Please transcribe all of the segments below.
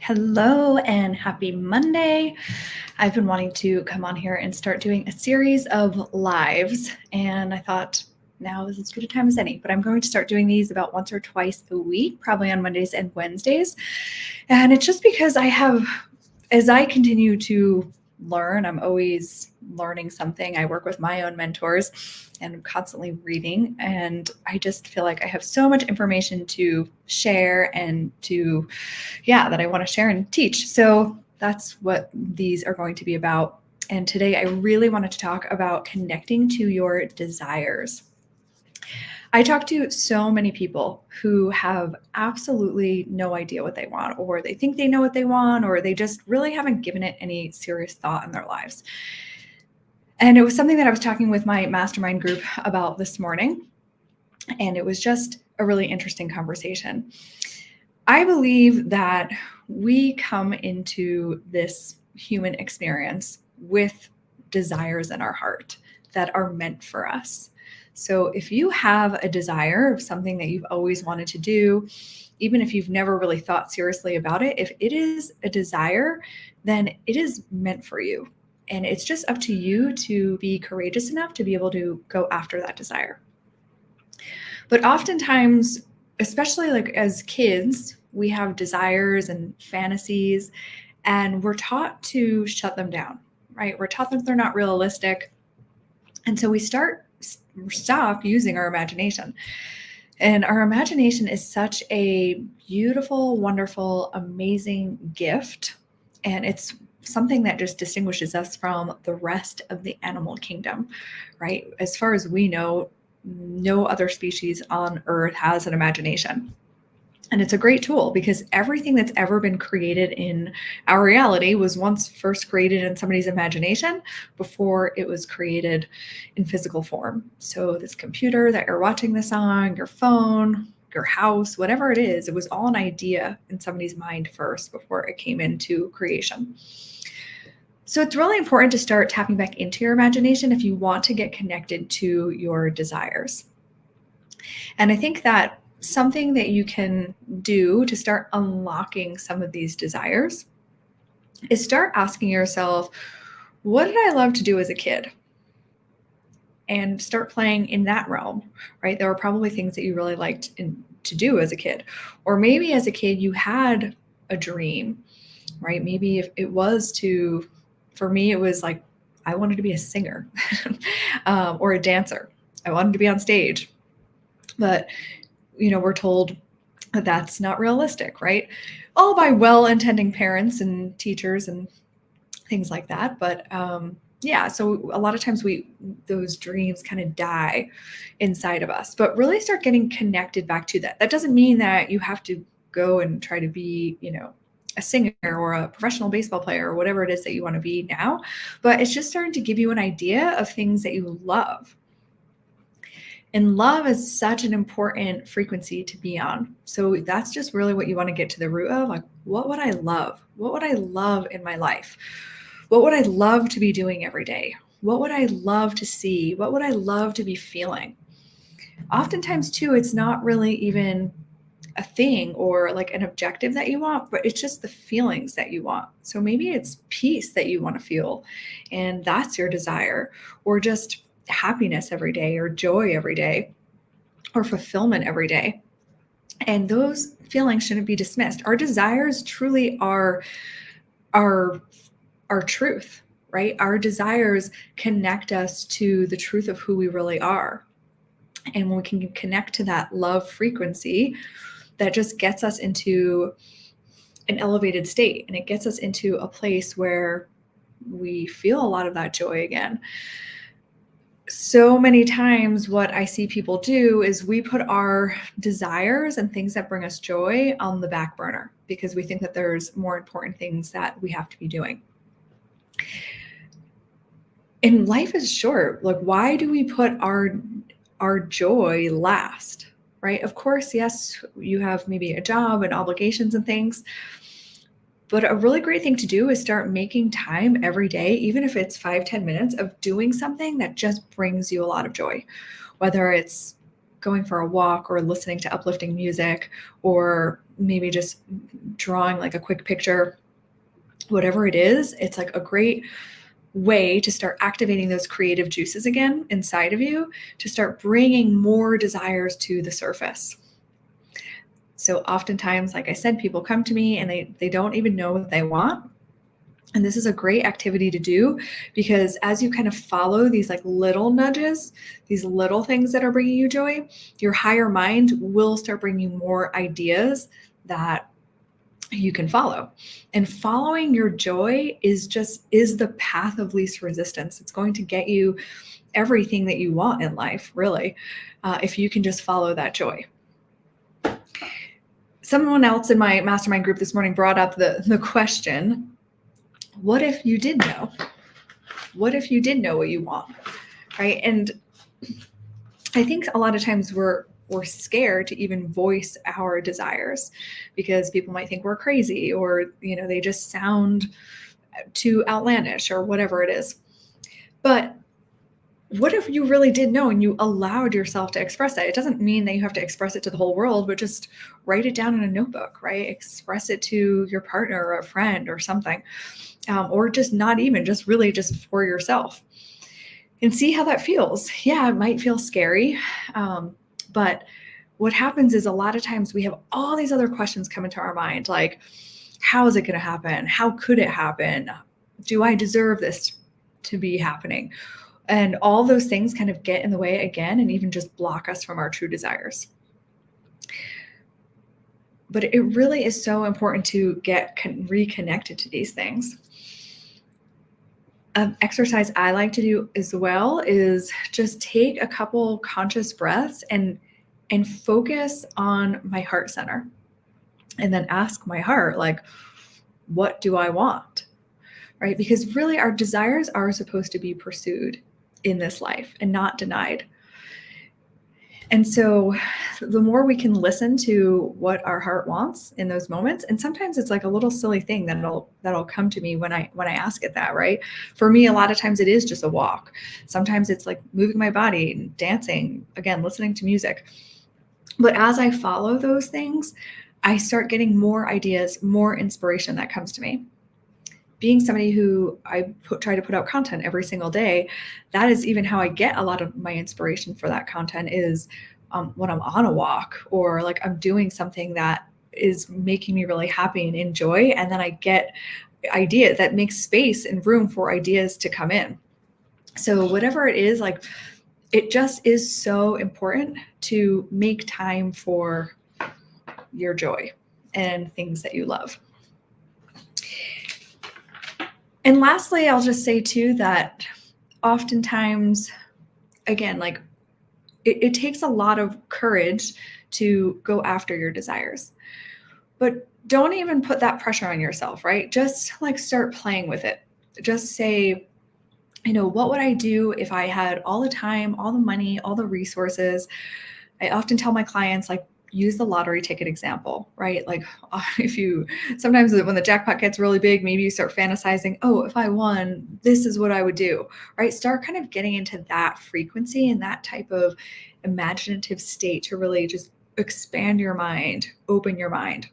Hello and happy Monday. I've been wanting to come on here and start doing a series of lives, and I thought now is as good a time as any, but I'm going to start doing these about once or twice a week, probably on Mondays and Wednesdays. And it's just because as I continue to learn, I'm always learning something. I work with my own mentors and I'm constantly reading, and I just feel like I have so much information to share and that I want to share and teach. So that's what these are going to be about. And today I really wanted to talk about connecting to your desires. I talk to so many people who have absolutely no idea what they want, or they think they know what they want, or they just really haven't given it any serious thought in their lives. And it was something that I was talking with my mastermind group about this morning, and it was just a really interesting conversation. I believe that we come into this human experience with desires in our heart that are meant for us. So if you have a desire of something that you've always wanted to do, even if you've never really thought seriously about it, if it is a desire, then it is meant for you. And it's just up to you to be courageous enough to be able to go after that desire. But oftentimes, especially like as kids, we have desires and fantasies, and we're taught to shut them down, right? We're taught that they're not realistic. And so we stop using our imagination. And our imagination is such a beautiful, wonderful, amazing gift. And it's something that just distinguishes us from the rest of the animal kingdom, right? As far as we know, no other species on Earth has an imagination. And it's a great tool because everything that's ever been created in our reality was once first created in somebody's imagination before it was created in physical form. So this computer that you're watching this on, your phone, your house, whatever it is, it was all an idea in somebody's mind first before it came into creation. So it's really important to start tapping back into your imagination if you want to get connected to your desires. And I think that something that you can do to start unlocking some of these desires is start asking yourself, what did I love to do as a kid? And start playing in that realm, right? There were probably things that you really liked to do as a kid. Or maybe as a kid, you had a dream, right? Maybe if it was for me, it was like, I wanted to be a singer or a dancer. I wanted to be on stage. But we're told that that's not realistic, right? All by well-intending parents and teachers and things like that. But so a lot of times those dreams kind of die inside of us, but really start getting connected back to that. That doesn't mean that you have to go and try to be, a singer or a professional baseball player or whatever it is that you want to be now, but it's just starting to give you an idea of things that you love. And love is such an important frequency to be on. So that's just really what you want to get to the root of. Like, what would I love? What would I love in my life? What would I love to be doing every day? What would I love to see? What would I love to be feeling? Oftentimes, too, it's not really even a thing or like an objective that you want, but it's just the feelings that you want. So maybe it's peace that you want to feel, and that's your desire, or just happiness every day, or joy every day, or fulfillment every day. And those feelings shouldn't be dismissed. Our desires truly are our truth, right? Our desires connect us to the truth of who we really are. And when we can connect to that love frequency, that just gets us into an elevated state, and it gets us into a place where we feel a lot of that joy again. So many times what I see people do is we put our desires and things that bring us joy on the back burner because we think that there's more important things that we have to be doing. And life is short. Like, why do we put our joy last, right? Of course, yes, you have maybe a job and obligations and things, but a really great thing to do is start making time every day, even if it's 5-10 minutes of doing something that just brings you a lot of joy, whether it's going for a walk or listening to uplifting music, or maybe just drawing like a quick picture, whatever it is, it's like a great way to start activating those creative juices again inside of you to start bringing more desires to the surface. So oftentimes, like I said, people come to me and they don't even know what they want. And this is a great activity to do because as you kind of follow these like little nudges, these little things that are bringing you joy, your higher mind will start bringing you more ideas that you can follow. And following your joy is the path of least resistance. It's going to get you everything that you want in life, really, if you can just follow that joy. Someone else in my mastermind group this morning brought up the question, what if you did know? What if you did know what you want, right? And I think a lot of times we're scared to even voice our desires because people might think we're crazy or, they just sound too outlandish or whatever it is. But what if you really did know and you allowed yourself to express that? It doesn't mean that you have to express it to the whole world, but just write it down in a notebook, right? Express it to your partner or a friend or something, or just not even, just really just for yourself. And see how that feels. Yeah, it might feel scary. But what happens is a lot of times we have all these other questions come into our mind, like, how is it going to happen? How could it happen? Do I deserve this to be happening? And all those things kind of get in the way again and even just block us from our true desires. But it really is so important to get reconnected to these things. Exercise I like to do as well is just take a couple conscious breaths and focus on my heart center and then ask my heart, like, what do I want? Right? Because really our desires are supposed to be pursued in this life and not denied. And so the more we can listen to what our heart wants in those moments, and sometimes it's like a little silly thing that'll come to me when I ask it that, right? For me, a lot of times it is just a walk. Sometimes it's like moving my body and dancing, again, listening to music. But as I follow those things, I start getting more ideas, more inspiration that comes to me. Being somebody who try to put out content every single day, that is even how I get a lot of my inspiration for that content is when I'm on a walk or like I'm doing something that is making me really happy and enjoy. And then I get idea that makes space and room for ideas to come in. So whatever it is, like it just is so important to make time for your joy and things that you love. And lastly, I'll just say too that oftentimes, again, like it takes a lot of courage to go after your desires. But don't even put that pressure on yourself, right? Just like start playing with it. Just say, what would I do if I had all the time, all the money, all the resources? I often tell my clients, like, use the lottery ticket example, right? Like sometimes when the jackpot gets really big, maybe you start fantasizing, oh, if I won, this is what I would do, right? Start kind of getting into that frequency and that type of imaginative state to really just expand your mind, open your mind,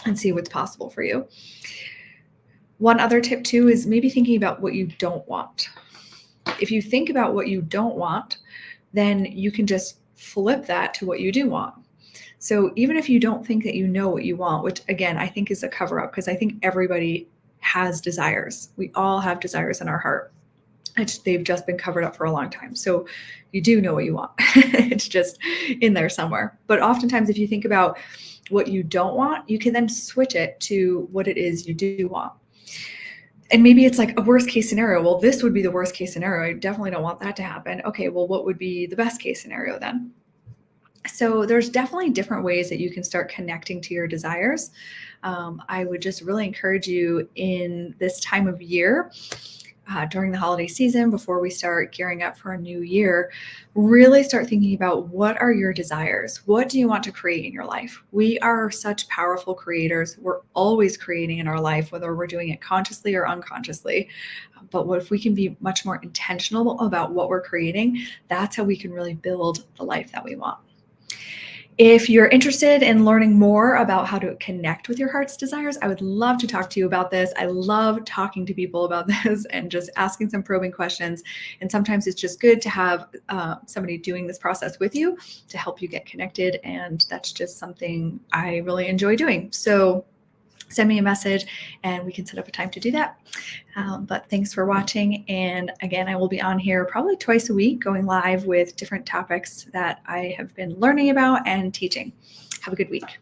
and see what's possible for you. One other tip too is maybe thinking about what you don't want. If you think about what you don't want, then you can just flip that to what you do want. So even if you don't think that you know what you want, which again, I think is a cover up because I think everybody has desires. We all have desires in our heart. They've just been covered up for a long time. So you do know what you want. It's just in there somewhere. But oftentimes if you think about what you don't want, you can then switch it to what it is you do want. And maybe it's like a worst case scenario. Well, this would be the worst case scenario. I definitely don't want that to happen. Okay, well, what would be the best case scenario then? So there's definitely different ways that you can start connecting to your desires. I would just really encourage you in this time of year, during the holiday season, before we start gearing up for a new year, really start thinking about what are your desires? What do you want to create in your life? We are such powerful creators. We're always creating in our life, whether we're doing it consciously or unconsciously. But what if we can be much more intentional about what we're creating? That's how we can really build the life that we want. If you're interested in learning more about how to connect with your heart's desires, I would love to talk to you about this. I love talking to people about this and just asking some probing questions. And sometimes it's just good to have somebody doing this process with you to help you get connected. And that's just something I really enjoy doing. So send me a message and we can set up a time to do that. But thanks for watching. And again, I will be on here probably twice a week going live with different topics that I have been learning about and teaching. Have a good week.